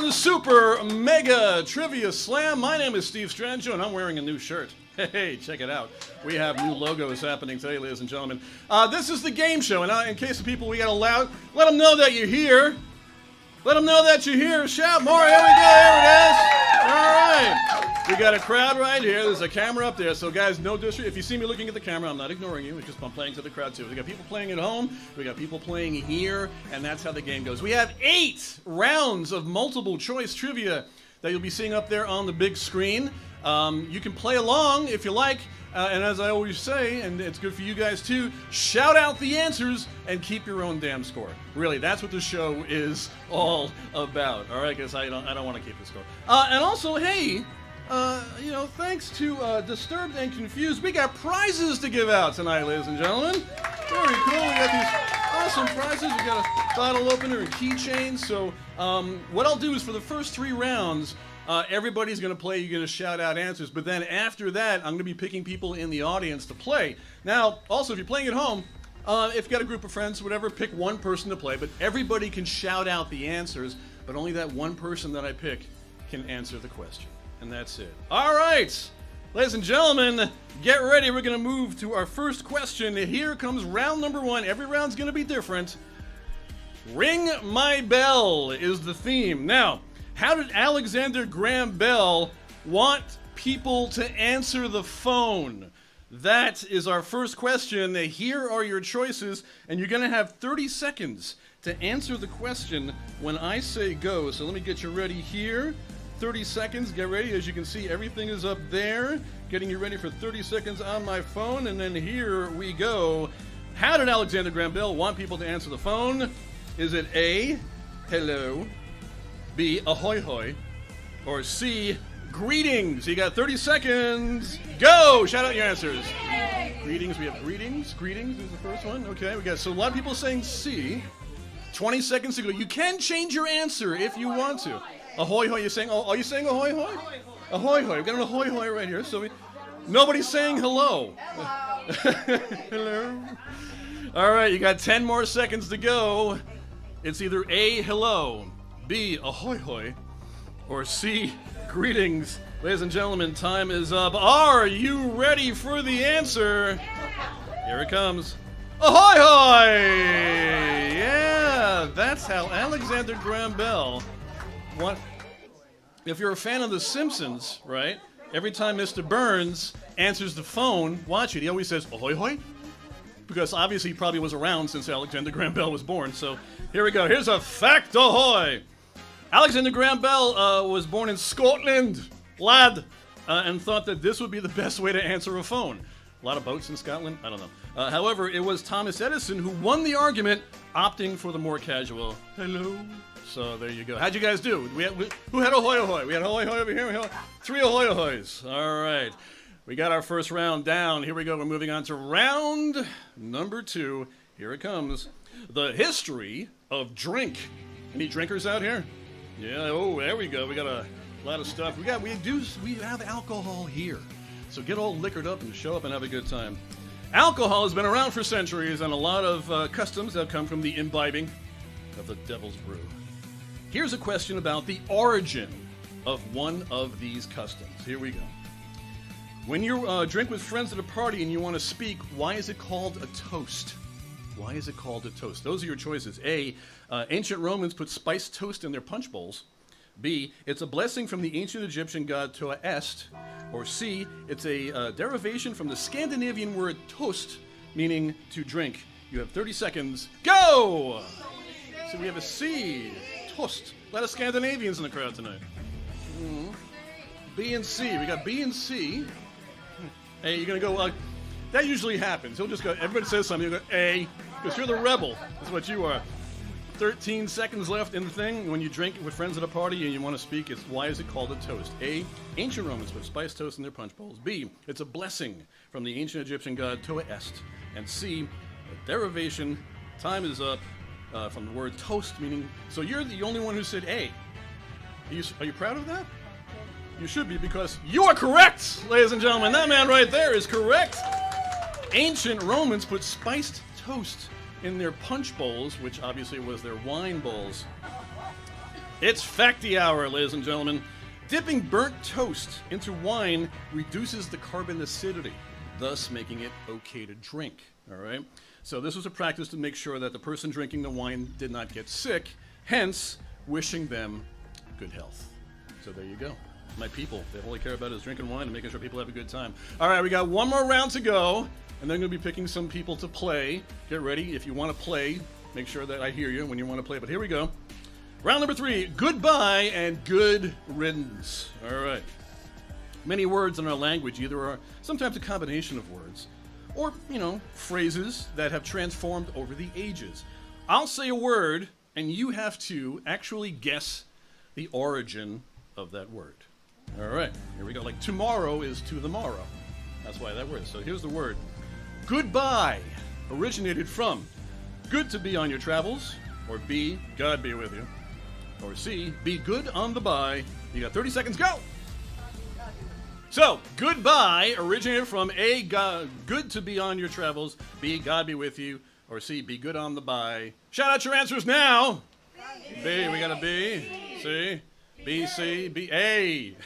the Super Mega Trivia Slam. My name is Steve Strangio, and I'm wearing a new shirt. Hey, check it out. We have new logos happening today, ladies and gentlemen. This is the game show, and in case of people we got to let them know that you're here. Let them know that you're here. Shout more. Here we go. Here it is. All right. We got a crowd right here. There's a camera up there. So, guys, no disrespect. If you see me looking at the camera, I'm not ignoring you. It's just I'm playing to the crowd, too. We got people playing at home. We got people playing here. And that's how the game goes. We have 8 rounds of multiple choice trivia that you'll be seeing up there on the big screen. You can play along if you like. And as I always say, and it's good for you guys too, shout out the answers and keep your own damn score. Really, that's what the show is all about. All right, guys, I don't want to keep the score. And also, hey, thanks to Disturbed and Confused, we got prizes to give out tonight, ladies and gentlemen. Very cool. We got these awesome prizes. We got a bottle opener and keychains. So what I'll do is for the first 3 rounds, everybody's going to play. You're going to shout out answers. But then after that, I'm going to be picking people in the audience to play. Now, also, if you're playing at home, if you've got a group of friends, whatever, pick one person to play. But everybody can shout out the answers. But only that one person that I pick can answer the question. And that's it. All right. Ladies and gentlemen, get ready. We're going to move to our first question. Here comes round number 1. Every round's going to be different. Ring My Bell is the theme. Now, how did Alexander Graham Bell want people to answer the phone? That is our first question. Here are your choices, and you're going to have 30 seconds to answer the question when I say go. So let me get you ready here. 30 seconds. Get ready. As you can see, everything is up there. Getting you ready for 30 seconds on my phone, and then here we go. How did Alexander Graham Bell want people to answer the phone? Is it A, hello, B, ahoy hoy, or C, greetings? You got 30 seconds. Go! Shout out your answers. Greetings. We have greetings. Greetings is the first one. Okay, we got so a lot of people saying C. 20 seconds to go. You can change your answer if you want to. Ahoy hoy. You're saying? Oh, are you saying ahoy hoy? Ahoy hoy. We've got an ahoy hoy right here. So nobody's saying hello. Hello. All right, you got 10 more seconds to go. It's either A, hello, B, ahoy hoy, or C, greetings. Ladies and gentlemen, time is up. Are you ready for the answer? Here it comes. Ahoy hoy! Yeah, that's how Alexander Graham Bell. If you're a fan of The Simpsons, right? Every time Mr. Burns answers the phone, watch it. He always says ahoy hoy, because obviously he probably was around since Alexander Graham Bell was born. So here we go. Here's a fact ahoy. Alexander Graham Bell was born in Scotland, lad, and thought that this would be the best way to answer a phone. A lot of boats in Scotland? I don't know. However, it was Thomas Edison who won the argument, opting for the more casual hello. So there you go. How'd you guys do? Who had ahoy ahoy? We had ahoy ahoy over here. We had 3 ahoy ahoys. All right. We got our first round down. Here we go. We're moving on to round number 2. Here it comes. The history of drink. Any drinkers out here? Yeah. Oh, there we go. We got a lot of stuff. We have alcohol here. So get all liquored up and show up and have a good time. Alcohol has been around for centuries, and a lot of customs have come from the imbibing of the devil's brew. Here's a question about the origin of one of these customs. Here we go. When you drink with friends at a party and you want to speak, why is it called a toast? Why is it called a toast? Those are your choices. A, ancient Romans put spiced toast in their punch bowls. B, it's a blessing from the ancient Egyptian god Toa Est. Or C, it's a derivation from the Scandinavian word toast, meaning to drink. You have 30 seconds. Go! So we have a C, toast. A lot of Scandinavians in the crowd tonight. B and C. We got B and C. Hey, you're going to go, that usually happens. He'll just go, everybody says something, you go, A, because you're the rebel. That's what you are. 13 seconds left in the thing. When you drink with friends at a party and you want to speak, it's why is it called a toast? A, ancient Romans put spiced toast in their punch bowls. B, it's a blessing from the ancient Egyptian god Toa Est. And C, a derivation, time is up, from the word toast, meaning, so you're the only one who said A. Are you proud of that? You should be, because you are correct, ladies and gentlemen. That man right there is correct. Ancient Romans put spiced toast in their punch bowls, which obviously was their wine bowls. It's Facty Hour, ladies and gentlemen. Dipping burnt toast into wine reduces the carbon acidity, thus making it okay to drink. All right? So this was a practice to make sure that the person drinking the wine did not get sick, hence wishing them good health. So there you go. My people, they all they care about is drinking wine and making sure people have a good time. All right, we got one more round to go, and then I'm going to be picking some people to play. Get ready. If you want to play, make sure that I hear you when you want to play. But here we go. Round number 3, goodbye and good riddance. All right. Many words in our language either are sometimes a combination of words or, phrases that have transformed over the ages. I'll say a word, and you have to actually guess the origin of that word. All right, here we go. Like tomorrow is to the morrow. That's why that word. So here's the word. Goodbye originated from good to be on your travels, or B, God be with you, or C, be good on the bye. You got 30 seconds, go! So, goodbye originated from A, God, good to be on your travels, B, God be with you, or C, be good on the bye. Shout out your answers now! B, we got a B, C, B, C, B, A.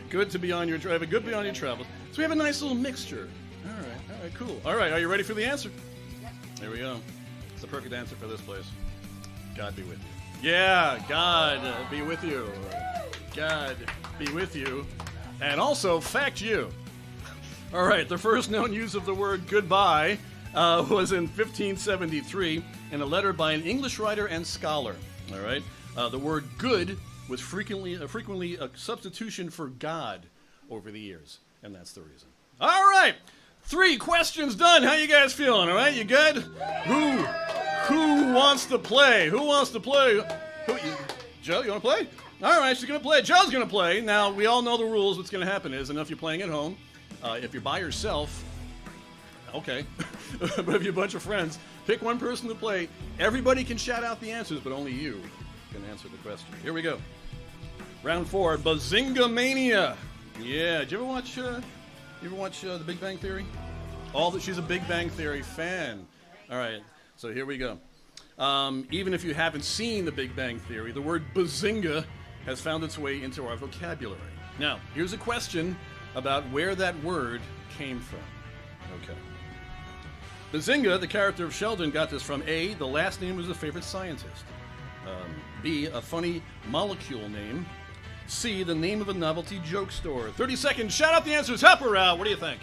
Good to be on your travels, good to be on your travels. So we have a nice little mixture. All right, cool. All right, are you ready for the answer? Yep. There we go. It's the perfect answer for this place. God be with you. Yeah, God be with you. God be with you. And also, fact you. All right, the first known use of the word goodbye was in 1573 in a letter by an English writer and scholar. All right, the word good was frequently a substitution for God over the years, and that's the reason. All right, 3 questions done. How you guys feeling? All right, you good? Who wants to play? Who wants to play? Joe, you want to play? All right, she's going to play. Joe's going to play. Now, we all know the rules. What's going to happen is, and if you're playing at home, if you're by yourself, okay. But if you're a bunch of friends, pick one person to play. Everybody can shout out the answers, but only you can answer the question. Here we go. Round 4, Bazinga Mania. Yeah, did you ever watch The Big Bang Theory? She's a Big Bang Theory fan. All right, so here we go. Even if you haven't seen The Big Bang Theory, the word bazinga has found its way into our vocabulary. Now, here's a question about where that word came from. Okay. Bazinga, the character of Sheldon, got this from A, the last name was a favorite scientist. B, a funny molecule name. C, the name of a novelty joke store. 30 seconds, shout out the answers, help her out. What do you think?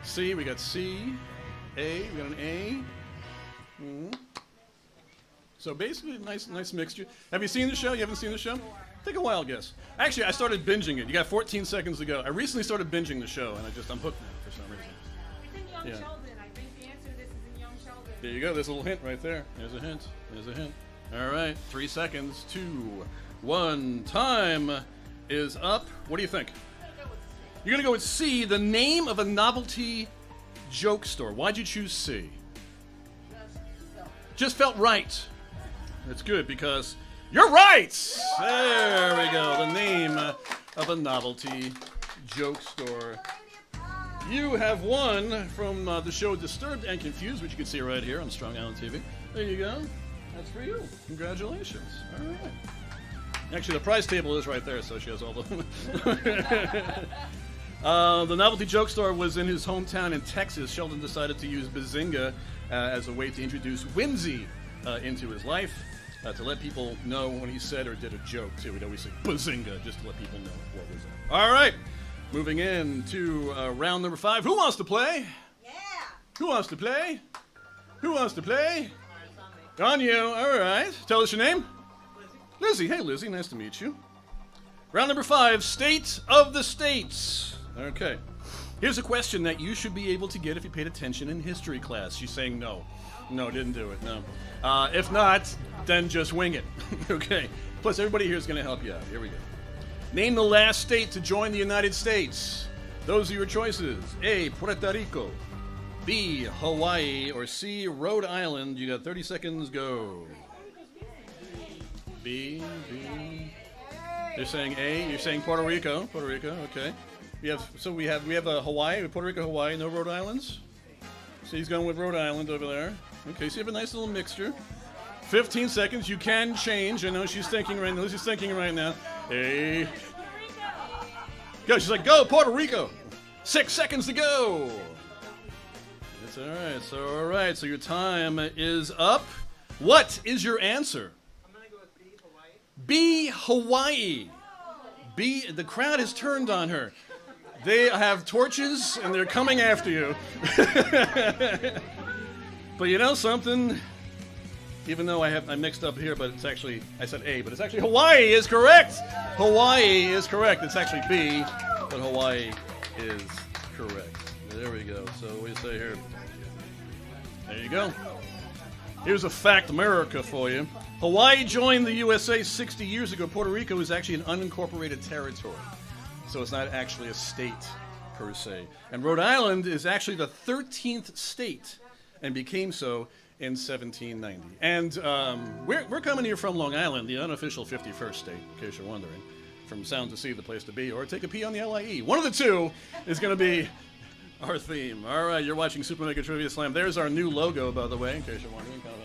C, we got C. A, we got an A. So basically, nice mixture. Have you seen the show? You haven't seen the show? Take a wild guess. Actually, I started binging it. You got 14 seconds to go. I recently started binging the show, and I'm hooked now for some reason. It's in Young Sheldon. I think the answer to this is in Young Sheldon. There you go. There's a little hint right there. There's a hint. All right. 3 seconds. 2, 1. Time is up. What do you think? You're going to go with C, the name of a novelty joke store. Why'd you choose C? Just felt right. That's good because you're right. There we go. The name of a novelty joke store. You have won from the show Disturbed and Confused, which you can see right here on Strong Island TV. There you go. That's for you. Congratulations. All right. Actually, the prize table is right there, so she has all the... The novelty joke store was in his hometown in Texas. Sheldon decided to use Bazinga as a way to introduce whimsy into his life, to let people know when he said or did a joke, too. We'd always say Bazinga, just to let people know what was up. All right, moving in to round number 5. Who wants to play? Yeah. Who wants to play? Who wants to play? On you. All right. Tell us your name. Lizzie. Hey, Lizzie. Nice to meet you. Round number 5, State of the States. Okay. Here's a question that you should be able to get if you paid attention in history class. She's saying no. No, didn't do it. No. If not, then just wing it. Okay. Plus, everybody here is going to help you out. Here we go. Name the last state to join the United States. Those are your choices. A, Puerto Rico. B, Hawaii. Or C, Rhode Island. You got 30 seconds. Go. B. You're saying A. You're saying Puerto Rico. Puerto Rico. Okay. We have a Hawaii, Puerto Rico, Hawaii, no Rhode Islands. So he's going with Rhode Island over there. Okay, so you have a nice little mixture. 15 seconds. You can change. I know she's thinking right now. She's thinking right now. Hey. Go. She's like, go, Puerto Rico. 6 seconds to go. That's all right. So, all right. So your time is up. What is your answer? I'm going to go with B, Hawaii. B, Hawaii. B, the crowd has turned on her. They have torches and they're coming after you. But you know something? Even though I mixed up here, but it's actually, I said A, but it's actually Hawaii is correct. Hawaii is correct. It's actually B, but Hawaii is correct. There we go. So what do you say here? There you go. Here's a fact America for you. Hawaii joined the USA 60 years ago. Puerto Rico is actually an unincorporated territory. So it's not actually a state, per se. And Rhode Island is actually the 13th state and became so in 1790. And we're coming here from Long Island, the unofficial 51st state, in case you're wondering. From Sound to Sea, the place to be, or take a pee on the LIE. One of the two is going to be our theme. All right, you're watching Super Mega Trivia Slam. There's our new logo, by the way, in case you're wondering. Kind of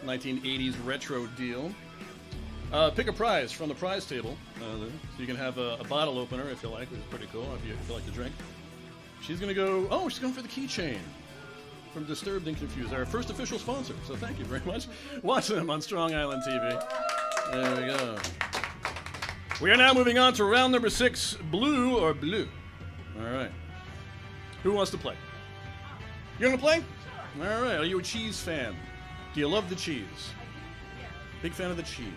a 1980s retro deal. Pick a prize from the prize table. So you can have a bottle opener if you like, which is pretty cool if you like to drink. She's going to go, oh, she's going for the keychain from Disturbed and Confused, our first official sponsor. So thank you very much. Watch them on Strong Island TV. There we go. We are now moving on to round number 6, blue or blue. All right. Who wants to play? You want to play? All right. Are you a cheese fan? Do you love the cheese? Big fan of the cheese.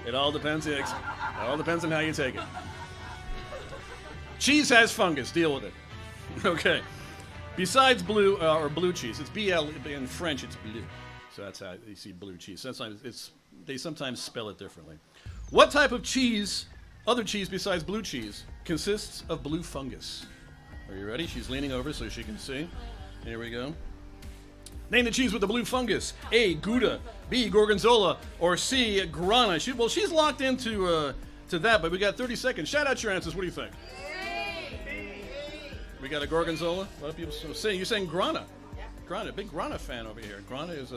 It all depends. It all depends on how you take it. Cheese has fungus. Deal with it. Okay. Besides blue or blue cheese, it's BL in French. It's bleu. So that's how you see blue cheese. Sometimes they sometimes spell it differently. What type of cheese, other cheese besides blue cheese, consists of blue fungus? Are you ready? She's leaning over so she can see. Here we go. Name the cheese with the blue fungus. A, Gouda. B, Gorgonzola. Or C, Grana. She's locked into to that, but we got 30 seconds. Shout out your answers. What do you think? We got a Gorgonzola. A lot of people say you're saying Grana. Grana, big Grana fan over here. Grana is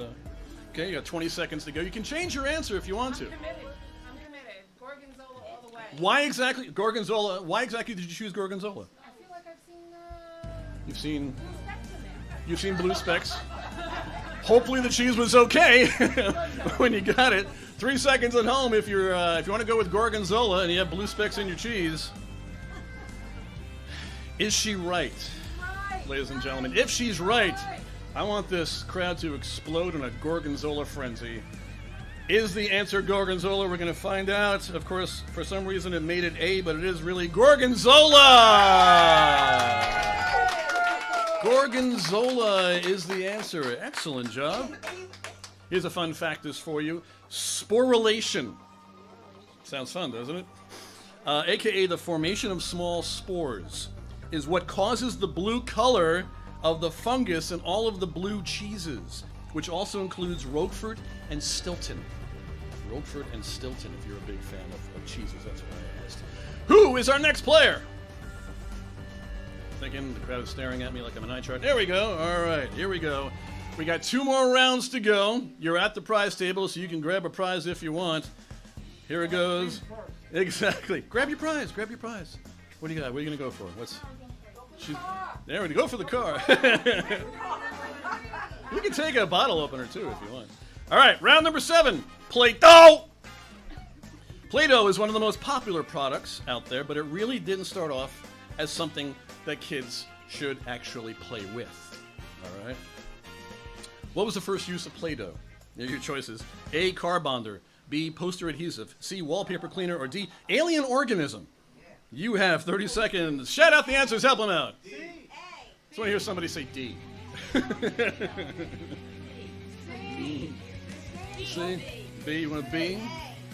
okay. You got 20 seconds to go. You can change your answer if you want to. I'm committed. Gorgonzola all the way. Why exactly Gorgonzola? Why exactly did you choose Gorgonzola? I feel like I've seen You've seen blue specks in there. you've seen blue specks. Hopefully the cheese was okay when you got it. 3 seconds at home if you want to go with Gorgonzola and you have blue specks in your cheese. Is she right, ladies and gentlemen? If she's right, I want this crowd to explode in a Gorgonzola frenzy. Is the answer Gorgonzola? We're going to find out. Of course, for some reason it made it A, but it is really Gorgonzola! Gorgonzola is the answer. Excellent job. Here's a fun fact for you. Sporulation. Sounds fun, doesn't it? AKA the formation of small spores is what causes the blue color of the fungus in all of the blue cheeses, which also includes Roquefort and Stilton. Roquefort and Stilton, if you're a big fan of cheeses, that's what I asked. Who is our next player? Thinking the crowd is staring at me like I'm an eye chart. There we go. All right, here we go. We got 2 more rounds to go. You're at the prize table, so you can grab a prize if you want. Here it goes. Exactly. Grab your prize. Grab your prize. What do you got? What are you going to go for? There we go. Go for the car. You can take a bottle opener, too, if you want. All right, round number 7. Play-Doh! Play-Doh is one of the most popular products out there, but it really didn't start off as something that kids should actually play with. All right? What was the first use of Play-Doh? Here are your choices. A, car bonder. B, poster adhesive. C, wallpaper cleaner. Or D, alien organism. You have 30 seconds. Shout out the answers. Help them out. D. Just want to hear somebody say D. C. B. You want B?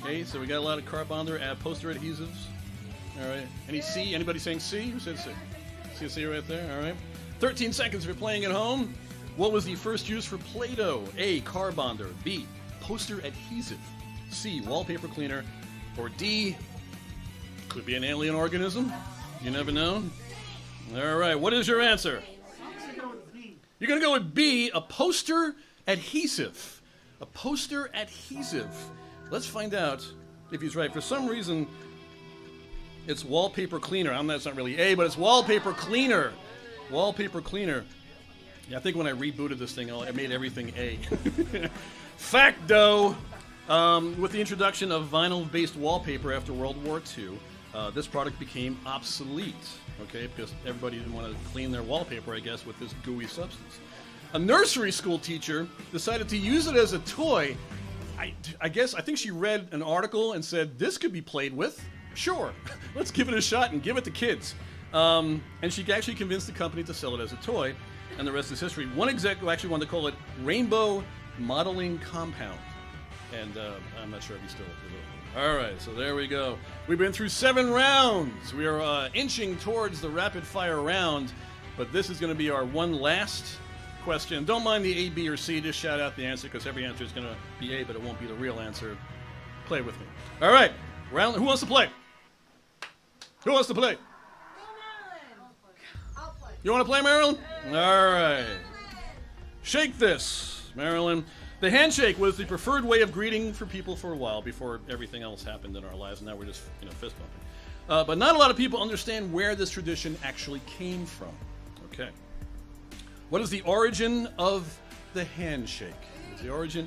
Okay, so we got a lot of car bonder, poster adhesives. All right. Any C? Anybody saying C? Who said C? See a C right there? All right. 13 seconds if you're playing at home. What was the first use for Play-Doh? A, car bonder. B, poster adhesive. C, wallpaper cleaner. Or D, could be an alien organism. You never know. All right. What is your answer? I'm going to go with You're going to go with B, a poster adhesive. A poster adhesive. Let's find out if he's right. For some reason, it's wallpaper cleaner. That's not really A, but it's wallpaper cleaner. Wallpaper cleaner. Yeah, I think when I rebooted this thing, I made everything A. Facto. With the introduction of vinyl-based wallpaper after World War II, this product became obsolete, okay, because everybody didn't want to clean their wallpaper, I guess, with this gooey substance. A nursery school teacher decided to use it as a toy. I think she read an article and said, this could be played with. Sure, let's give it a shot and give it to kids. And she actually convinced the company to sell it as a toy, and the rest is history. One exec actually wanted to call it Rainbow Modeling Compound. And I'm not sure if he's still with it. All right, so there we go. We've been through 7 rounds. We are inching towards the rapid fire round, but this is going to be our one last question. Don't mind the A, B, or C. Just shout out the answer, because every answer is going to be A, but it won't be the real answer. Play with me. All right, round. Who wants to play? Who wants to play? I'll play. You want to play, Marilyn? All right. Shake this, Marilyn. The handshake was the preferred way of greeting for people for a while before everything else happened in our lives, and now we're just, fist bumping. But not a lot of people understand where this tradition actually came from. Okay. What is the origin of the handshake? Is the origin?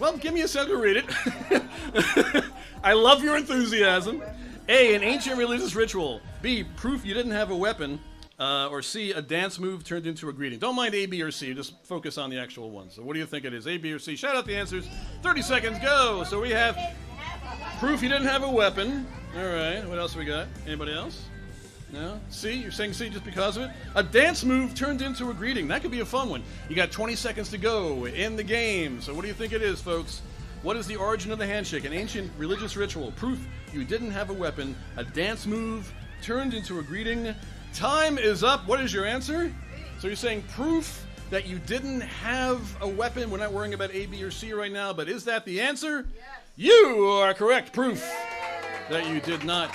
Well, give me a second to read it. I love your enthusiasm. A, an ancient religious ritual. B, proof you didn't have a weapon. Or C, a dance move turned into a greeting. Don't mind A, B, or C. Just focus on the actual ones. So what do you think it is? A, B, or C? Shout out the answers. 30 seconds, go. So we have proof you didn't have a weapon. All right. What else we got? Anybody else? No? C? You're saying C just because of it? A dance move turned into a greeting. That could be a fun one. You got 20 seconds to go in the game. So what do you think it is, folks? What is the origin of the handshake? An ancient religious ritual. Proof you didn't have a weapon. A dance move turned into a greeting. Time is up. What is your answer? So you're saying proof that you didn't have a weapon. We're not worrying about A, B, or C right now, but is that the answer? Yes. You are correct. Proof that you did not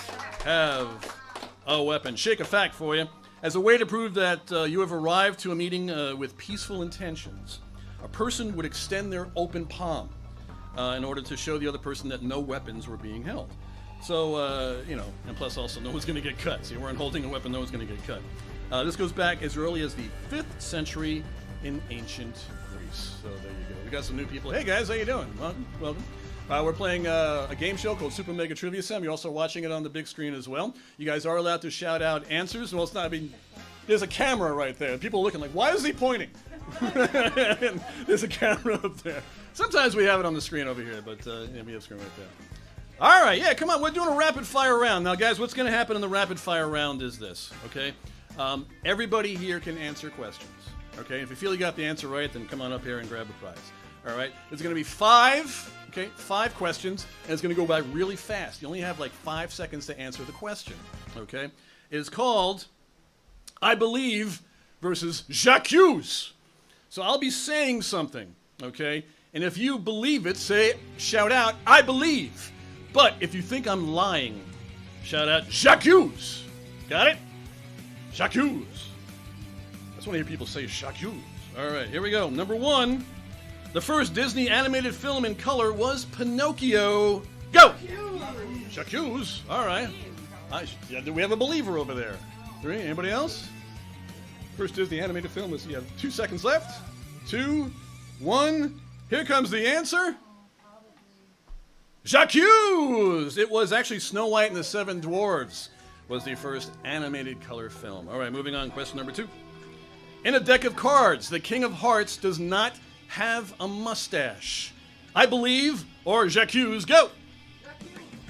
have a weapon. Shake a fact for you. As a way to prove that you have arrived to a meeting with peaceful intentions, a person would extend their open palm in order to show the other person that no weapons were being held. So, and plus also no one's going to get cut. So you weren't holding a weapon, no one's going to get cut. This goes back as early as the 5th century in ancient Greece. So there you go. We got some new people. Hey guys, how you doing? Welcome. We're playing a game show called Super Mega Trivia Sam. You're also watching it on the big screen as well. You guys are allowed to shout out answers. Well, it's not, there's a camera right there. People are looking like, why is he pointing? There's a camera up there. Sometimes we have it on the screen over here, but we have a screen right there. All right, yeah, come on. We're doing a rapid fire round. Now, guys, what's going to happen in the rapid fire round is this, okay? Everybody here can answer questions, okay? If you feel you got the answer right, then come on up here and grab the prize. All right? It's going to be 5 questions, and it's going to go by really fast. You only have like 5 seconds to answer the question, okay? It is called I Believe versus J'accuse. So I'll be saying something, okay? And if you believe it, shout out, I believe. But if you think I'm lying, shout out, J'accuse. Got it? J'accuse. I just want to hear people say J'accuse. All right, here we go. Number 1, the first Disney animated film in color was Pinocchio. Go! J'accuse. All right. Do we have a believer over there? 3, anybody else? First Disney animated film was, 2 seconds left. 2, 1. Here comes the answer. J'accuse! It was actually Snow White and the 7 Dwarfs was the first animated color film. All right, moving on. Question number 2. In a deck of cards, the King of Hearts does not have a mustache. I believe, or J'accuse, go!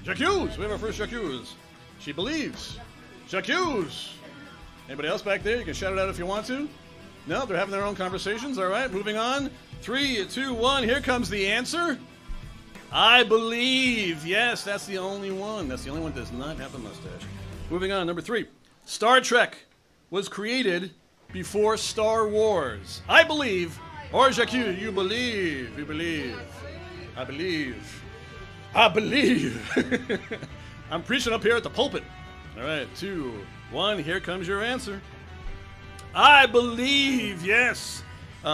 J'accuse! We have our first J'accuse. She believes. J'accuse! Anybody else back there? You can shout it out if you want to. No, they're having their own conversations. All right, moving on. 3, 2, 1. Here comes the answer. I believe. Yes, that's the only one. That's the only one that does not have a mustache. Moving on, number 3. Star Trek was created before Star Wars. I believe. Or J'accuse, you believe. You believe. I believe. I believe. I'm preaching up here at the pulpit. All right, 2, 1. Here comes your answer. I believe, yes.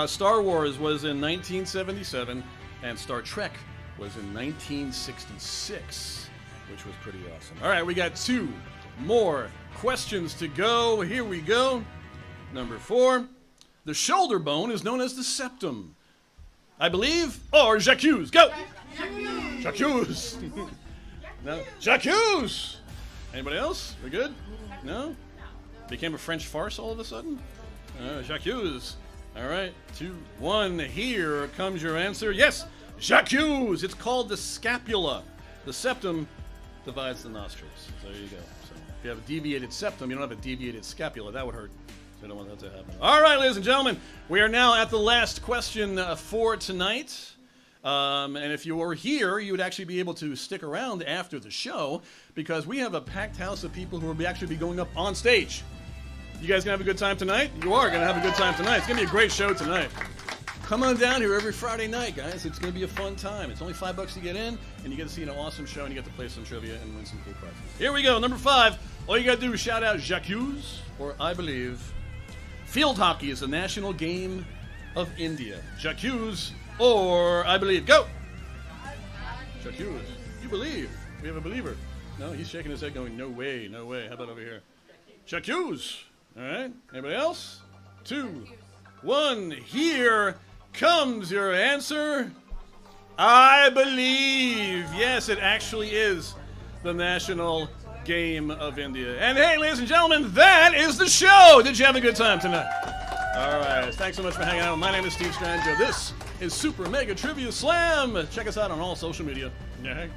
Star Wars was in 1977, and Star Trek was in 1966, which was pretty awesome. All right, we got 2 more questions to go. Here we go. Number 4. The shoulder bone is known as the septum, I believe, or j'accuse. Go! J'accuse. No. J'accuse. Anybody else? We good? No? Became a French farce all of a sudden? J'accuse. All right, 2, 1. Here comes your answer. Yes, j'accuse. It's called the scapula. The septum divides the nostrils. So there you go. So if you have a deviated septum, you don't have a deviated scapula. That would hurt. So I don't want that to happen. All right, ladies and gentlemen, we are now at the last question for tonight. And if you were here, you would actually be able to stick around after the show because we have a packed house of people who will actually be going up on stage. You guys gonna have a good time tonight? You are gonna have a good time tonight. It's gonna be a great show tonight. Come on down here every Friday night, guys. It's gonna be a fun time. It's only $5 to get in, and you get to see an awesome show, and you get to play some trivia and win some cool prizes. Here we go, number 5. All you gotta do is shout out j'accuse, or I believe. Field hockey is the national game of India. J'accuse, or I believe. Go! J'accuse. You believe. We have a believer. No, he's shaking his head going, no way, no way. How about over here? J'accuse. All right. Anybody else? 2, 1. Here comes your answer. I believe. Yes, it actually is the national game of India. And hey, ladies and gentlemen, that is the show. Did you have a good time tonight? All right. Thanks so much for hanging out. My name is Steve Strangio. This is Super Mega Trivia Slam. Check us out on all social media. Yeah.